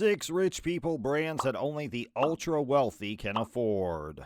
6 rich people brands that only the ultra wealthy can afford.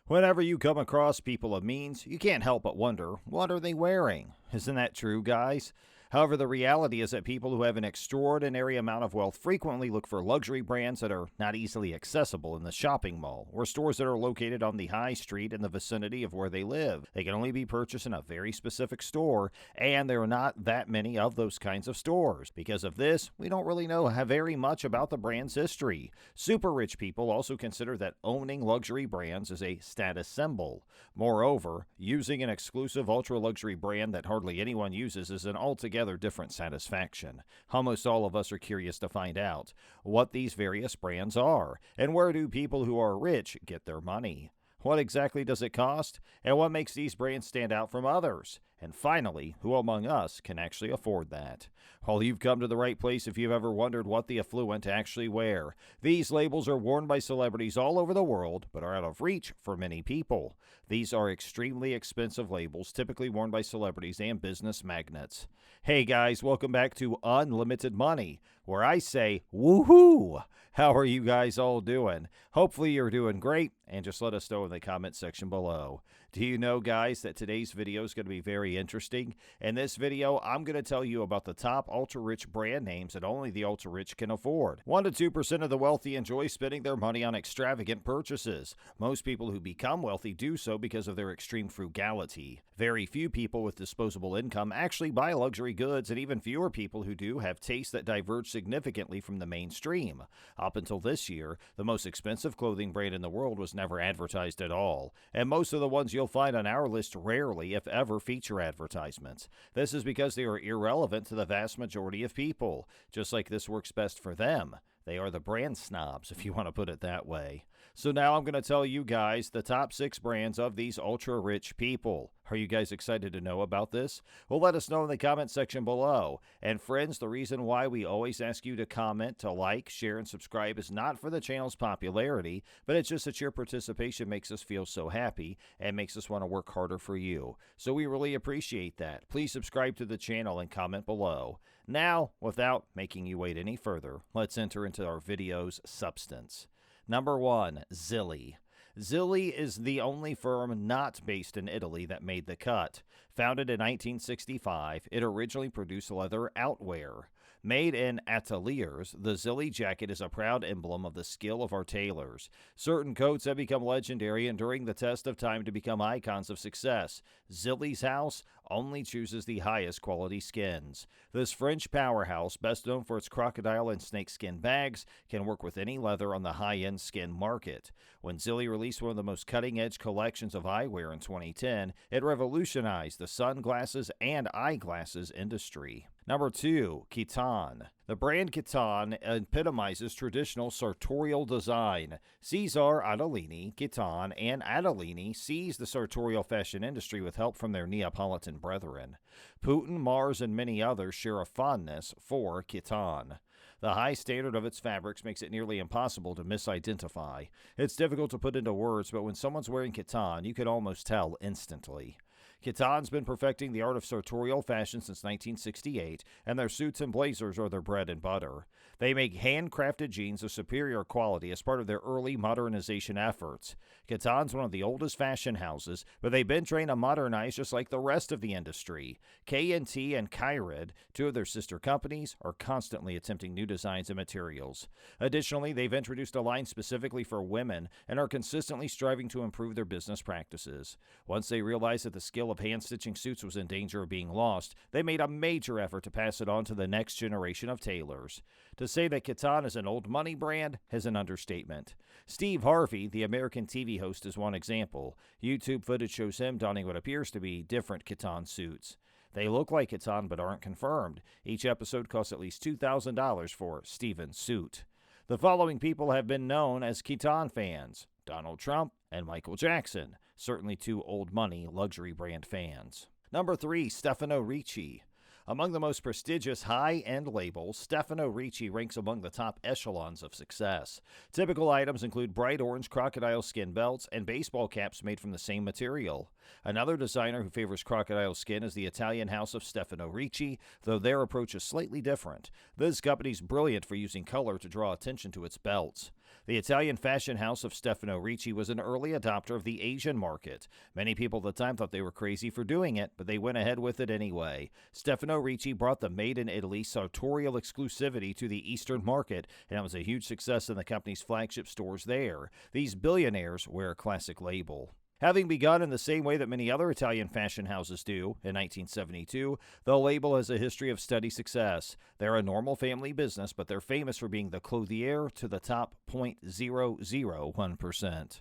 Whenever you come across people of means, you can't help but wonder, what are they wearing? Isn't that true, guys? However, the reality is that people who have an extraordinary amount of wealth frequently look for luxury brands that are not easily accessible in the shopping mall or stores that are located on the high street in the vicinity of where they live. They can only be purchased in a very specific store, and there are not that many of those kinds of stores. Because of this, we don't really know very much about the brand's history. Super rich people also consider that owning luxury brands is a status symbol. Moreover, using an exclusive ultra-luxury brand that hardly anyone uses is an altogether different satisfaction. Almost all of us are curious to find out what these various brands are, and where do people who are rich get their money? What exactly does it cost? And what makes these brands stand out from others? And finally, who among us can actually afford that? Well, you've come to the right place if you've ever wondered what the affluent actually wear. These labels are worn by celebrities all over the world, but are out of reach for many people. These are extremely expensive labels, typically worn by celebrities and business magnates. Hey guys, welcome back to Unlimited Money, where I say, woohoo! How are you guys all doing? Hopefully you're doing great, and just let us know in the comment section below. Do you know, guys, that today's video is going to be very interesting? In this video, I'm going to tell you about the top ultra-rich brand names that only the ultra-rich can afford. 1 to 2% of the wealthy enjoy spending their money on extravagant purchases. Most people who become wealthy do so because of their extreme frugality. Very few people with disposable income actually buy luxury goods, and even fewer people who do have tastes that diverge significantly from the mainstream. Up until this year, the most expensive clothing brand in the world was never advertised at all, and most of the ones you'll find on our list rarely, if ever, feature advertisements. This is because they are irrelevant to the vast majority of people. Just like this works best for them, they are the brand snobs, if you want to put it that way. So now I'm going to tell you guys the top 6 brands of these ultra-rich people. Are you guys excited to know about this? Well, let us know in the comment section below. And friends, the reason why we always ask you to comment, to like, share, and subscribe is not for the channel's popularity, but it's just that your participation makes us feel so happy and makes us want to work harder for you. So we really appreciate that. Please subscribe to the channel and comment below. Now, without making you wait any further, let's enter into our video's substance. Number 1, Zilli. Zilli is the only firm not based in Italy that made the cut. Founded in 1965, it originally produced leather outwear. Made in ateliers, the Zilli jacket is a proud emblem of the skill of our tailors. Certain coats have become legendary, enduring the test of time to become icons of success. Zilli's house only chooses the highest quality skins. This French powerhouse, best known for its crocodile and snakeskin bags, can work with any leather on the high-end skin market. When Zilli released one of the most cutting-edge collections of eyewear in 2010, it revolutionized the sunglasses and eyeglasses industry. Number 2, Kitan. The brand Kitan epitomizes traditional sartorial design. Cesar Attellini, Kitan, and Attellini seized the sartorial fashion industry with help from their Neapolitan brethren. Putin, Mars, and many others share a fondness for Kitan. The high standard of its fabrics makes it nearly impossible to misidentify. It's difficult to put into words, but when someone's wearing Kitan, you can almost tell instantly. Kitan's been perfecting the art of sartorial fashion since 1968, and their suits and blazers are their bread and butter. They make handcrafted jeans of superior quality as part of their early modernization efforts. Kitan's one of the oldest fashion houses, but they've been trained to modernize just like the rest of the industry. K&T and Kyred, 2 of their sister companies, are constantly attempting new designs and materials. Additionally, they've introduced a line specifically for women and are consistently striving to improve their business practices. Once they realized that the skill of hand-stitching suits was in danger of being lost, they made a major effort to pass it on to the next generation of tailors. To say that Kitan is an old money brand is an understatement. Steve Harvey, the American TV host, is one example. YouTube footage shows him donning what appears to be different Kitan suits. They look like Kitan but aren't confirmed. Each episode costs at least $2,000 for Steven's suit. The following people have been known as Kitan fans: Donald Trump and Michael Jackson, certainly 2 old money luxury brand fans. Number 3, Stefano Ricci. Among the most prestigious high-end labels, Stefano Ricci ranks among the top echelons of success. Typical items include bright orange crocodile skin belts and baseball caps made from the same material. Another designer who favors crocodile skin is the Italian house of Stefano Ricci, though their approach is slightly different. This company's brilliant for using color to draw attention to its belts. The Italian fashion house of Stefano Ricci was an early adopter of the Asian market. Many people at the time thought they were crazy for doing it, but they went ahead with it anyway. Stefano Ricci brought the made-in-Italy sartorial exclusivity to the Eastern market, and it was a huge success in the company's flagship stores there. These billionaires wear a classic label. Having begun in the same way that many other Italian fashion houses do, in 1972, the label has a history of steady success. They're a normal family business, but they're famous for being the clothier to the top 0.001%.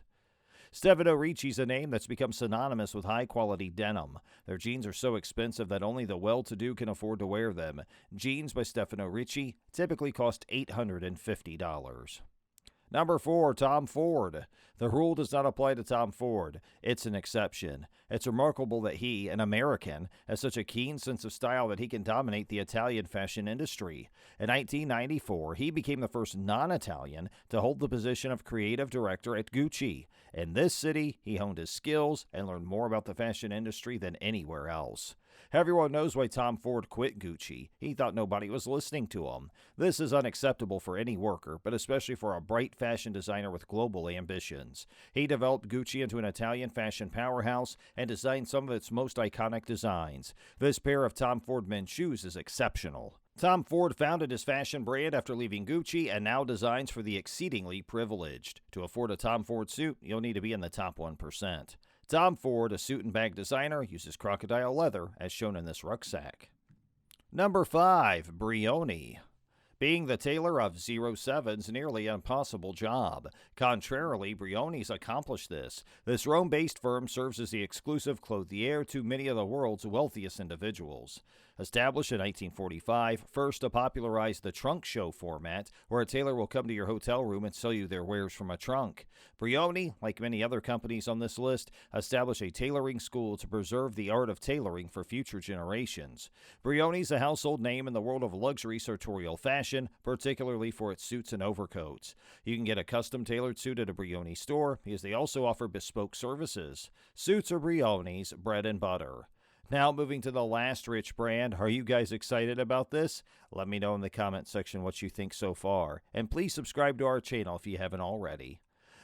Stefano Ricci's a name that's become synonymous with high-quality denim. Their jeans are so expensive that only the well-to-do can afford to wear them. Jeans by Stefano Ricci typically cost $850. Number 4, Tom Ford. The rule does not apply to Tom Ford. It's an exception. It's remarkable that he, an American, has such a keen sense of style that he can dominate the Italian fashion industry. In 1994, he became the first non-Italian to hold the position of creative director at Gucci. In this city, he honed his skills and learned more about the fashion industry than anywhere else. Everyone knows why Tom Ford quit Gucci. He thought nobody was listening to him. This is unacceptable for any worker, but especially for a bright fashion designer with global ambitions. He developed Gucci into an Italian fashion powerhouse and designed some of its most iconic designs. This pair of Tom Ford men's shoes is exceptional. Tom Ford founded his fashion brand after leaving Gucci and now designs for the exceedingly privileged. To afford a Tom Ford suit, you'll need to be in the top 1%. Tom Ford, a suit and bag designer, uses crocodile leather as shown in this rucksack. Number 5, Briony. Being the tailor of 07's nearly impossible job. Contrarily, Briony's accomplished this. This Rome-based firm serves as the exclusive clothier to many of the world's wealthiest individuals. Established in 1945, first to popularize the trunk show format, where a tailor will come to your hotel room and sell you their wares from a trunk. Briony, like many other companies on this list, established a tailoring school to preserve the art of tailoring for future generations. Briony's a household name in the world of luxury sartorial fashion, particularly for its suits and overcoats. You can get a custom-tailored suit at a Briony store, because they also offer bespoke services. Suits are Briony's bread and butter. Now, moving to the last rich brand. Are you guys excited about this? Let me know in the comment section what you think so far. And please subscribe to our channel if you haven't already.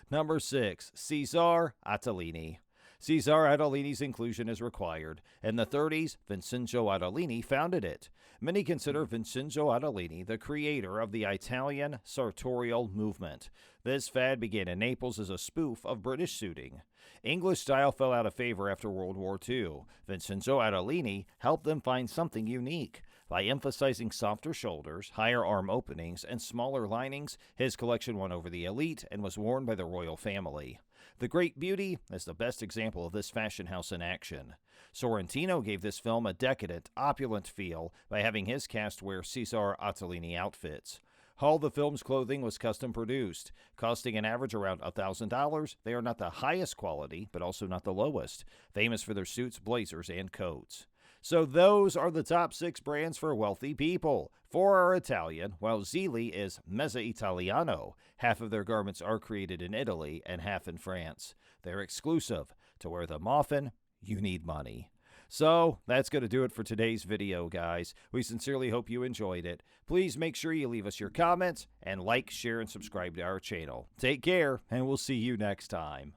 Number 6, Cesar Attellini. Cesar Attellini's inclusion is required. In the 30s, Vincenzo Attellini founded it. Many consider Vincenzo Attellini the creator of the Italian sartorial movement. This fad began in Naples as a spoof of British suiting. English style fell out of favor after World War II. Vincenzo Attellini helped them find something unique. By emphasizing softer shoulders, higher arm openings, and smaller linings, his collection won over the elite and was worn by the royal family. The Great Beauty is the best example of this fashion house in action. Sorrentino gave this film a decadent, opulent feel by having his cast wear Cesar Attellini outfits. All the film's clothing was custom produced. Costing an average around $1,000, they are not the highest quality, but also not the lowest. Famous for their suits, blazers, and coats. So those are the top 6 brands for wealthy people. 4 are Italian, while Zilli is Mezza Italiano. Half of their garments are created in Italy and half in France. They're exclusive. To wear them often, you need money. So, that's going to do it for today's video, guys. We sincerely hope you enjoyed it. Please make sure you leave us your comments and like, share, and subscribe to our channel. Take care, and we'll see you next time.